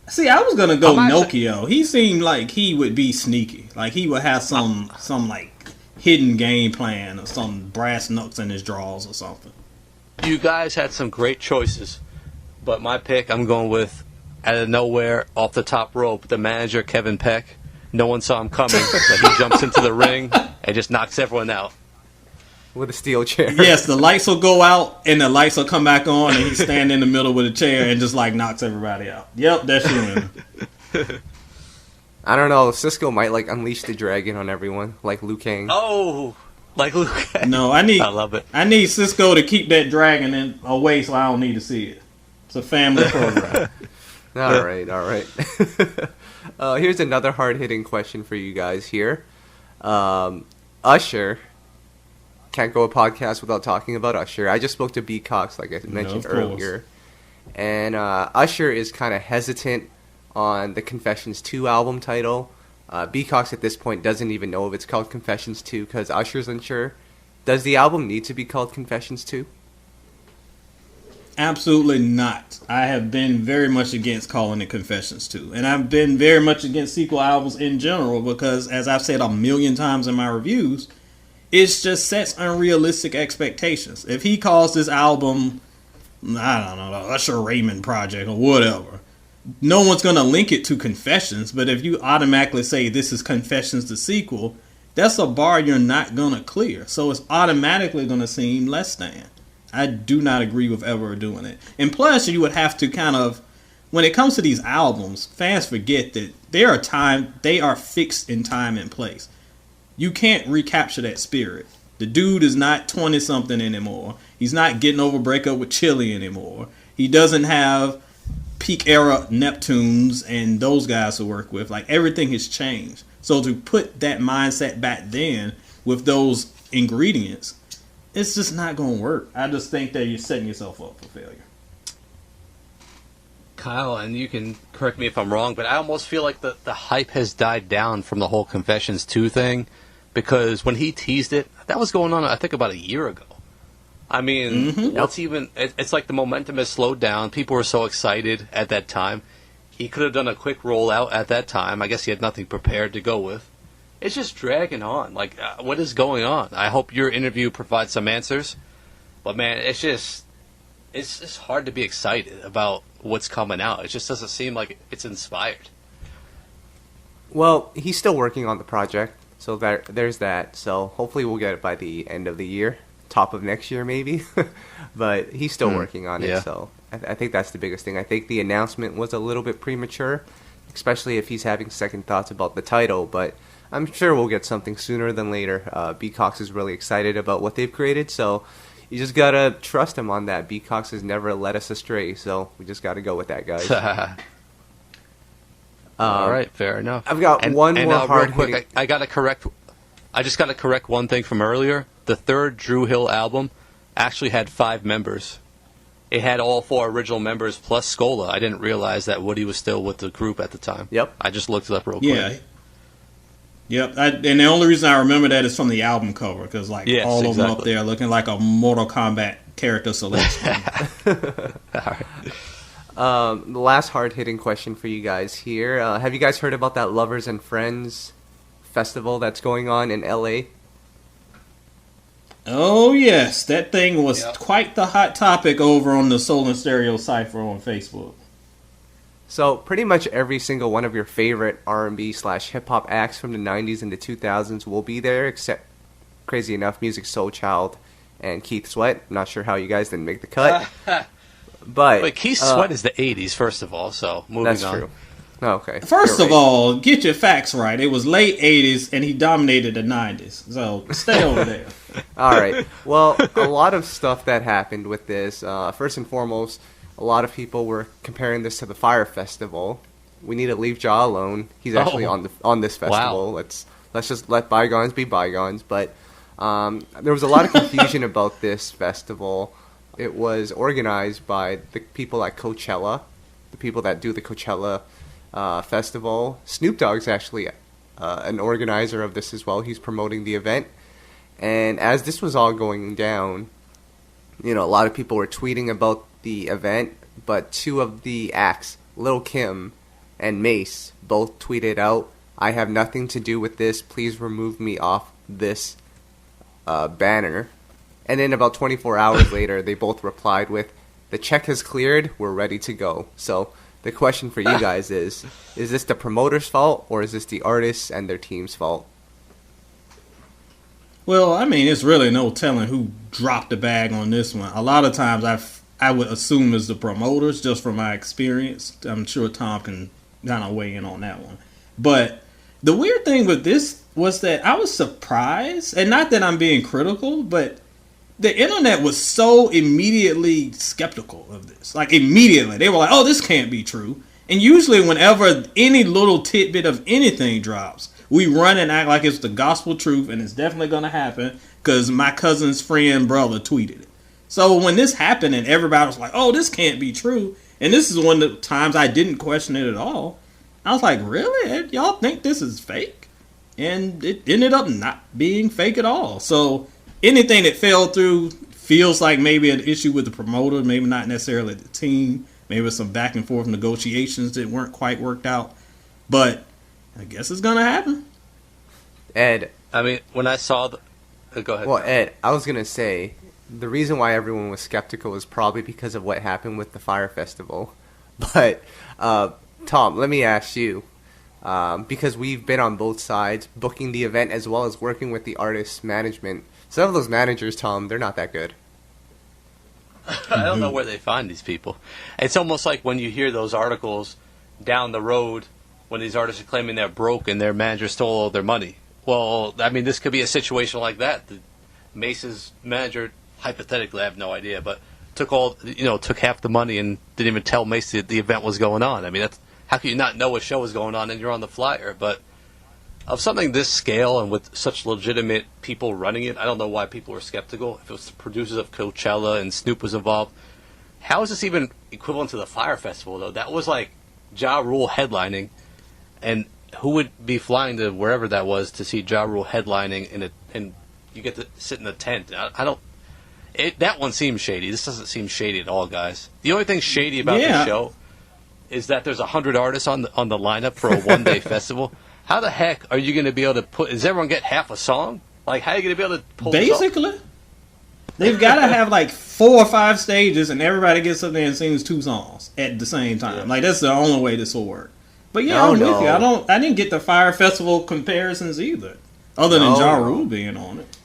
See, I was going to go Ne-Yo. He seemed like he would be sneaky. Like he would have some like hidden game plan or some brass knucks in his drawers or something. You guys had some great choices, But my pick, I'm going with, out of nowhere, off the top rope, the manager, Kevin Peck. No one saw him coming, but he jumps into the ring and just knocks everyone out. With a steel chair. Yes, the lights will go out and the lights will come back on, and he's standing in the middle with a chair and just like knocks everybody out. Yep, that's your winner. I don't know. Sisqo might like unleash the dragon on everyone, like Liu Kang. Oh, like Luke. No, I love it. I need Sisqo to keep that dragon away, so I don't need to see it. It's a family program. All right. Here's another hard-hitting question for you guys here. Usher. Can't go a podcast without talking about Usher. I just spoke to B. Cox, like I mentioned earlier. And Usher is kind of hesitant on the Confessions 2 album title. B. Cox at this point doesn't even know if it's called Confessions 2 because Usher's unsure. Does the album need to be called Confessions 2? Absolutely not. I have been very much against calling it Confessions 2. And I've been very much against sequel albums in general because, as I've said a million times in my reviews, it just sets unrealistic expectations. If he calls this album, I don't know, the Usher Raymond Project or whatever, no one's going to link it to Confessions. But if you automatically say this is Confessions the sequel, that's a bar you're not going to clear. So it's automatically going to seem less than. I do not agree with ever doing it. And plus, you would have to kind of, when it comes to these albums, fans forget that they are fixed in time and place. You can't recapture that spirit. The dude is not 20-something anymore. He's not getting over breakup with Chili anymore. He doesn't have peak era Neptunes and those guys to work with. Like, everything has changed. So to put that mindset back then with those ingredients, it's just not going to work. I just think that you're setting yourself up for failure. Kyle, and you can correct me if I'm wrong, but I almost feel like the hype has died down from the whole Confessions 2 thing. Because when he teased it, that was going on, I think, about a year ago. I mean, it's like the momentum has slowed down. People were so excited at that time. He could have done a quick rollout at that time. I guess he had nothing prepared to go with. It's just dragging on. Like, what is going on? I hope your interview provides some answers. But, man, it's just hard to be excited about what's coming out. It just doesn't seem like it's inspired. Well, he's still working on the project. So there's that. So hopefully we'll get it by the end of the year, top of next year maybe. But he's still working on it. So I think that's the biggest thing. I think the announcement was a little bit premature, especially if he's having second thoughts about the title. But I'm sure we'll get something sooner than later. B. Cox is really excited about what they've created. So you just got to trust him on that. B. Cox has never led us astray. So we just got to go with that, guys. All right, fair enough. I've got one more hard quick. I just got to correct one thing from earlier. The third Dru Hill album actually had 5 members. It had all 4 original members plus Scola. I didn't realize that Woody was still with the group at the time. Yep. I just looked it up real quick. Yeah. Yep. And the only reason I remember that is from the album cover because all of them up there looking like a Mortal Kombat character selection. All right. The last hard-hitting question for you guys here. Have you guys heard about that Lovers and Friends festival that's going on in L.A.? Oh, yes. That thing was quite the hot topic over on the Soul and Stereo Cypher on Facebook. So pretty much every single one of your favorite R&B/hip-hop acts from the 90s and the 2000s will be there, except, crazy enough, Musiq Soulchild and Keith Sweat. I'm not sure how you guys didn't make the cut. But Keith Sweat is the 80s, first of all, so moving on. That's true. Oh, okay. First of all, get your facts right. It was late 80s, and he dominated the 90s. So stay over there. All right. Well, a lot of stuff that happened with this. First and foremost, a lot of people were comparing this to the Fyre Festival. We need to leave Ja alone. He's actually on this festival. Wow. Let's just let bygones be bygones. But there was a lot of confusion about this festival. It was organized by the people at Coachella, the people that do the Coachella festival. Snoop Dogg's actually an organizer of this as well. He's promoting the event. And as this was all going down, a lot of people were tweeting about the event, but 2 of the acts, Lil' Kim and Mace, both tweeted out, "I have nothing to do with this. Please remove me off this banner." And then about 24 hours later, they both replied with, the check has cleared, we're ready to go. So the question for you guys is this the promoter's fault or is this the artists and their team's fault? Well, I mean, it's really no telling who dropped the bag on this one. A lot of times I would assume it's the promoters, just from my experience. I'm sure Tom can kind of weigh in on that one. But the weird thing with this was that I was surprised, and not that I'm being critical, but the internet was so immediately skeptical of this. Like, immediately. They were like, oh, this can't be true. And usually whenever any little tidbit of anything drops, we run and act like it's the gospel truth and it's definitely going to happen because my cousin's friend brother tweeted it. So when this happened and everybody was like, oh, this can't be true, and this is one of the times I didn't question it at all, I was like, really? Y'all think this is fake? And it ended up not being fake at all. So anything that fell through feels like maybe an issue with the promoter, maybe not necessarily the team, maybe some back and forth negotiations that weren't quite worked out. But I guess it's going to happen. Ed. I mean, when I saw the... go ahead. Well, Ed, I was going to say, the reason why everyone was skeptical was probably because of what happened with the Fyre Festival. But, Tom, let me ask you, because we've been on both sides, booking the event as well as working with the artist management. Some of those managers, Tom, they're not that good. I don't know where they find these people. It's almost like when you hear those articles down the road when these artists are claiming they're broke and their manager stole all their money. Well, I mean, this could be a situation like that. Mace's manager, hypothetically, I have no idea, but took half the money and didn't even tell Mace that the event was going on. I mean, how can you not know a show was going on and you're on the flyer? But of something this scale and with such legitimate people running it, I don't know why people were skeptical. If it was the producers of Coachella and Snoop was involved, how is this even equivalent to the Fyre Festival, though? That was like Ja Rule headlining, and who would be flying to wherever that was to see Ja Rule headlining and you get to sit in the tent? That one seems shady. This doesn't seem shady at all, guys. The only thing shady about this show is that there's 100 artists on the lineup for a one-day festival. How the heck are you going to be able to does everyone get half a song? Like, how are you going to be able to pull Basically, this off? They've got to have like 4 or 5 stages and everybody gets up there and sings 2 songs at the same time. Yeah. Like, that's the only way this will work. But yeah, I'm with you. I didn't get the Fyre Festival comparisons either, other than Ja Rule being on it.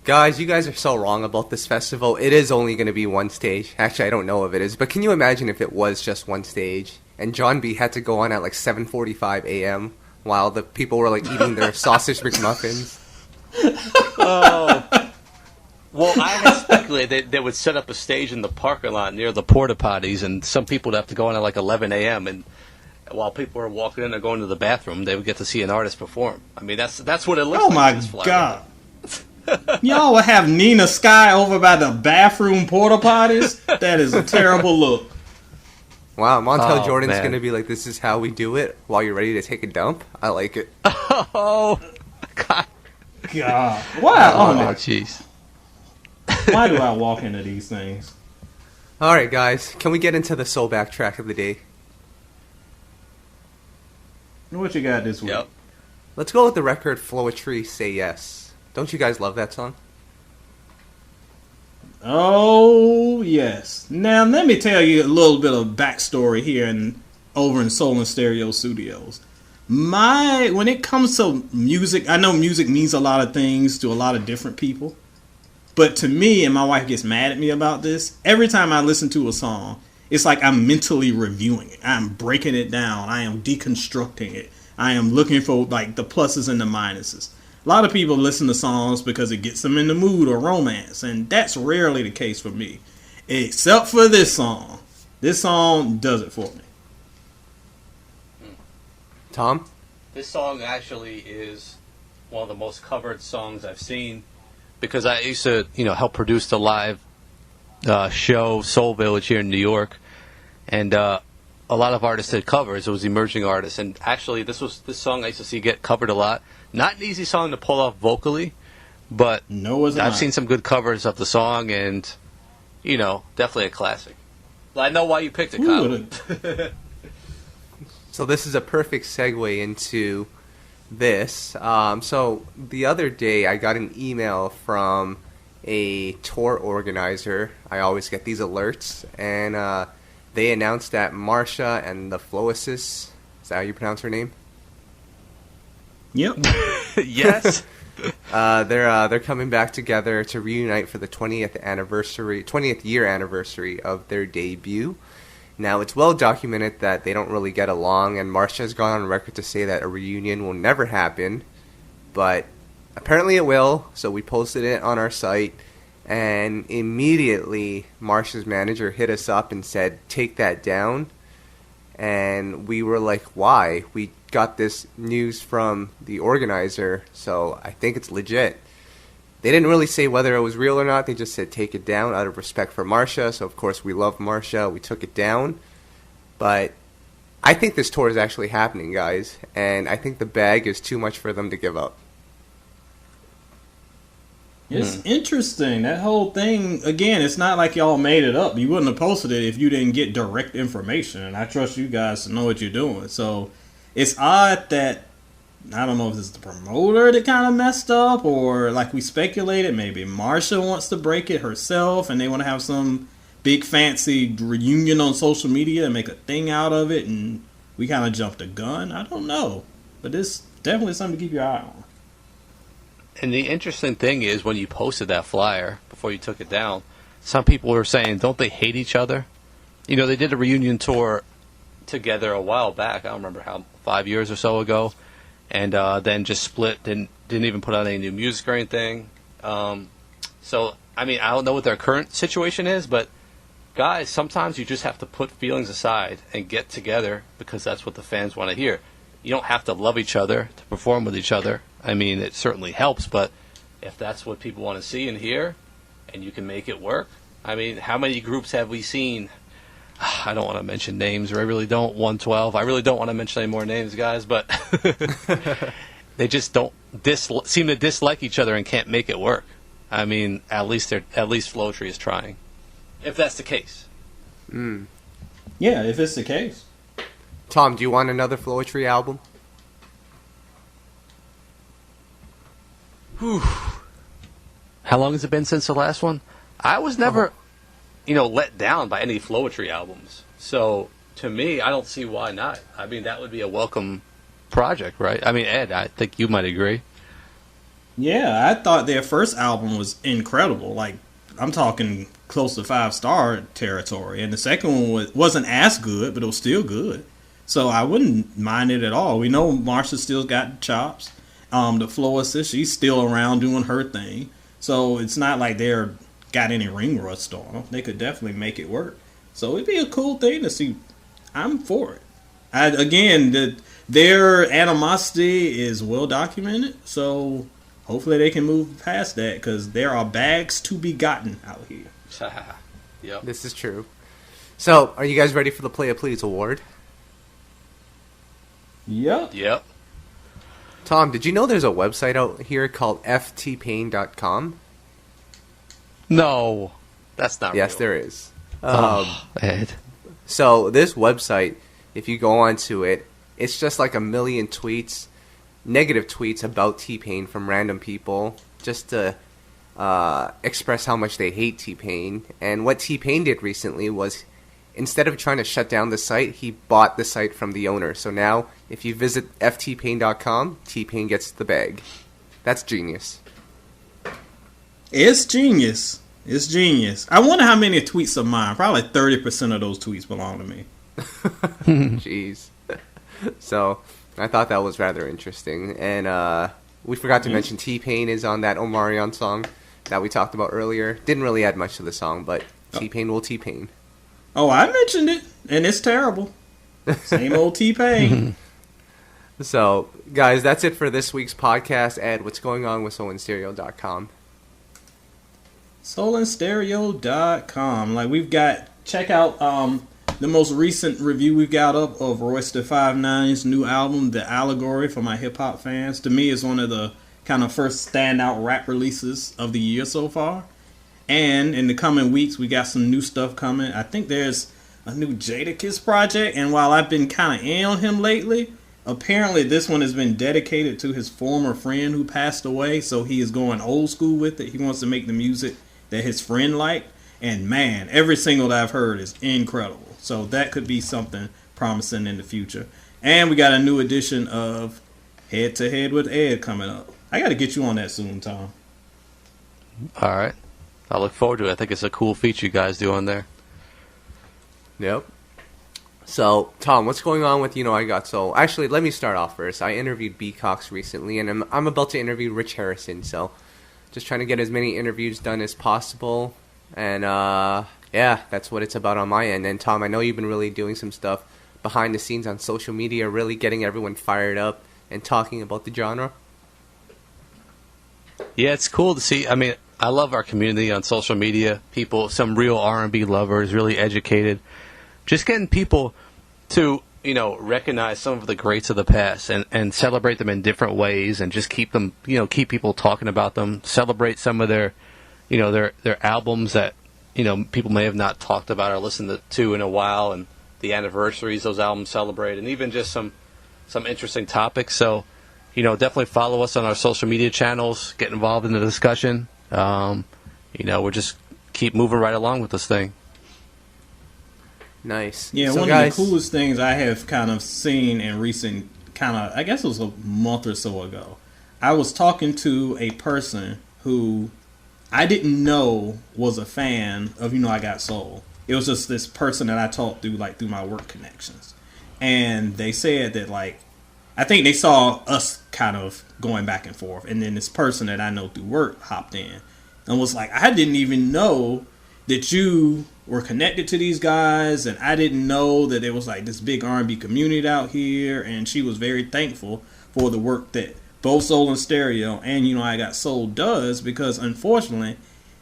Guys, you guys are so wrong about this festival. It is only going to be one stage. Actually, I don't know if it is, but can you imagine if it was just one stage and John B had to go on at like 7:45 a.m. while the people were like eating their sausage McMuffins? Oh. Well, I had speculated they would set up a stage in the parking lot near the porta potties, and some people would have to go on at like 11 a.m. and while people are walking in or going to the bathroom, they would get to see an artist perform. I mean, that's what it looks like. Oh my God. Y'all would have Nina Sky over by the bathroom porta potties? That is a terrible look. Wow, Montel Jordan's going to be like, this is how we do it while you're ready to take a dump? I like it. Oh, God. Wow. Oh, my jeez. Why do I walk into these things? All right, guys. Can we get into the SoulBack track of the day? What you got this week? Yep. Let's go with the record Floetry, Say Yes. Don't you guys love that song? Oh, yes. Now, let me tell you a little bit of backstory here over in Soul and Stereo Studios. When it comes to music, I know music means a lot of things to a lot of different people. But to me, and my wife gets mad at me about this, every time I listen to a song, it's like I'm mentally reviewing it. I'm breaking it down. I am deconstructing it. I am looking for like the pluses and the minuses. A lot of people listen to songs because it gets them in the mood or romance, and that's rarely the case for me. Except for this song. This song does it for me. Tom? This song actually is one of the most covered songs I've seen because I used to, help produce the live show Soul Village here in New York, and a lot of artists did covers. It was emerging artists, and actually this song I used to see get covered a lot. Not an easy song to pull off vocally, but I've seen some good covers of the song, and definitely a classic. I know why you picked it, Kyle. So this is a perfect segue into this. So the other day I got an email from a tour organizer. I always get these alerts, and they announced that Marsha and the Floetry, is that how you pronounce her name? Yep. Yes. They're coming back together to reunite for the 20th year anniversary of their debut. Now, it's well documented that they don't really get along, and Marsha has gone on record to say that a reunion will never happen, but apparently it will, so we posted it on our site, and immediately Marsha's manager hit us up and said, take that down, and we were like, why? We got this news from the organizer, so I think it's legit. They didn't really say whether it was real or not. They just said take it down out of respect for Marsha. So, of course, we love Marsha. We took it down. But I think this tour is actually happening, guys. And I think the bag is too much for them to give up. It's interesting. That whole thing, again, it's not like y'all made it up. You wouldn't have posted it if you didn't get direct information. And I trust you guys to know what you're doing. So it's odd that, I don't know if it's the promoter that kind of messed up, or like we speculated, maybe Marsha wants to break it herself and they want to have some big fancy reunion on social media and make a thing out of it, and we kind of jumped the gun. I don't know, but it's definitely something to keep your eye on. And the interesting thing is, when you posted that flyer before you took it down, some people were saying, don't they hate each other? You know, they did a reunion tour together a while back. I don't remember how, 5 years or so ago. And then just split, didn't even put out any new music or anything. So, I mean, I don't know what their current situation is, but guys, sometimes you just have to put feelings aside and get together because that's what the fans want to hear. You don't have to love each other to perform with each other. I mean, it certainly helps, but if that's what people want to see and hear, and you can make it work, I mean, how many groups have we seen? I don't want to mention names, or I really don't. 112. I really don't want to mention any more names, guys, but they just don't seem to dislike each other and can't make it work. I mean, at least Floetry is trying, if that's the case. Yeah, if it's the case. Tom, do you want another Floetry album? Whew. How long has it been since the last one? I was never, let down by any Floetry albums. So, to me, I don't see why not. I mean, that would be a welcome project, right? I mean, Ed, I think you might agree. Yeah, I thought their first album was incredible. Like, I'm talking close to 5-star territory. And the second one wasn't as good, but it was still good. So I wouldn't mind it at all. We know Marsha still got chops. The Floetry, she's still around doing her thing. So it's not like they're got any ring rust on them. They could definitely make it work. So it'd be a cool thing to see. I'm for it. Their animosity is well documented. So hopefully they can move past that, because there are bags to be gotten out here. Yep. This is true. So, are you guys ready for the Playa Please Award? Yep. Tom, did you know there's a website out here called ftpain.com? No, that's not real. Yes, there is. Ed. So this website, if you go onto it, it's just like a million tweets, negative tweets about T-Pain from random people, just to express how much they hate T-Pain. And what T-Pain did recently was, instead of trying to shut down the site, he bought the site from the owner. So now, if you visit ftpain.com, T-Pain gets the bag. That's genius. It's genius. I wonder how many tweets of mine. Probably 30% of those tweets belong to me. Jeez. So, I thought that was rather interesting. And we forgot to mention T-Pain is on that Omarion song that we talked about earlier. Didn't really add much to the song, but T-Pain will T-Pain. Oh, I mentioned it, and it's terrible. Same old T-Pain. So, guys, that's it for this week's podcast. Ed, what's going on with soulandstereo.com? soulandstereo.com. Like, we've got, check out the most recent review we've got up of Royce da 5'9's new album, The Allegory, for my hip-hop fans. To me, it's one of the kind of first standout rap releases of the year so far. And in the coming weeks, we got some new stuff coming. I think there's a new Jadakiss project, and while I've been kind of in on him lately, Apparently, this one has been dedicated to his former friend who passed away, so he is going old school with it. He wants to make the music that his friend liked, and man, every single that I've heard is incredible. So that could be something promising in the future. And we got a new edition of Head to Head with Ed coming up. I got to get you on that soon, Tom. All right. I look forward to it. I think it's a cool feature you guys do on there. Yep. So, Tom, what's going on with I Got Soul? Actually, let me start off first. I interviewed B. Cox recently, and I'm about to interview Rich Harrison, so just trying to get as many interviews done as possible. And, yeah, that's what it's about on my end. And, Tom, I know you've been really doing some stuff behind the scenes on social media, really getting everyone fired up and talking about the genre. Yeah, it's cool to see. I mean, I love our community on social media. People, some real R&B lovers, really educated. Just getting people to, recognize some of the greats of the past and celebrate them in different ways and just keep them, keep people talking about them. Celebrate some of their, their albums that, people may have not talked about or listened to in a while, and the anniversaries those albums celebrate, and even just some interesting topics. So, definitely follow us on our social media channels, get involved in the discussion. We'll just keep moving right along with this thing. Nice. Yeah, so one guys, of the coolest things I have kind of seen in recent I guess it was a month or so ago. I was talking to a person who I didn't know was a fan of I Got Soul. It was just this person that I talked through my work connections. And they said that I think they saw us kind of going back and forth, and then this person that I know through work hopped in and was like, I didn't even know that you were connected to these guys, and I didn't know that there was this big R&B community out here. And she was very thankful for the work that both Soul and Stereo and I Got Soul does, because unfortunately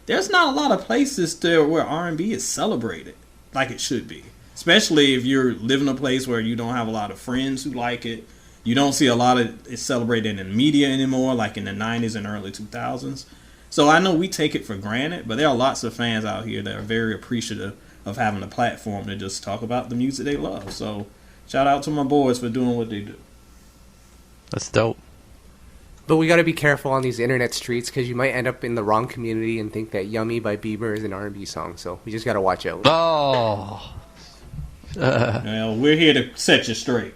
there's not a lot of places where R&B is celebrated like it should be, especially if you're living in a place where you don't have a lot of friends who like it. You don't see a lot of it celebrated in the media anymore, like in the 90s and early 2000s. So I know we take it for granted, but there are lots of fans out here that are very appreciative of having a platform to just talk about the music they love. So shout out to my boys for doing what they do. That's dope. But we got to be careful on these internet streets, because you might end up in the wrong community and think that Yummy by Bieber is an R&B song. So we just got to watch out. Oh. Well, we're here to set you straight.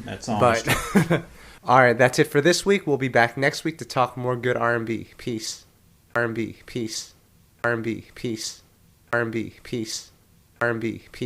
That's all. But all right, that's it for this week. We'll be back next week to talk more good R&B. Peace. R&B. Peace. R&B. Peace. R&B. Peace. R&B. Peace.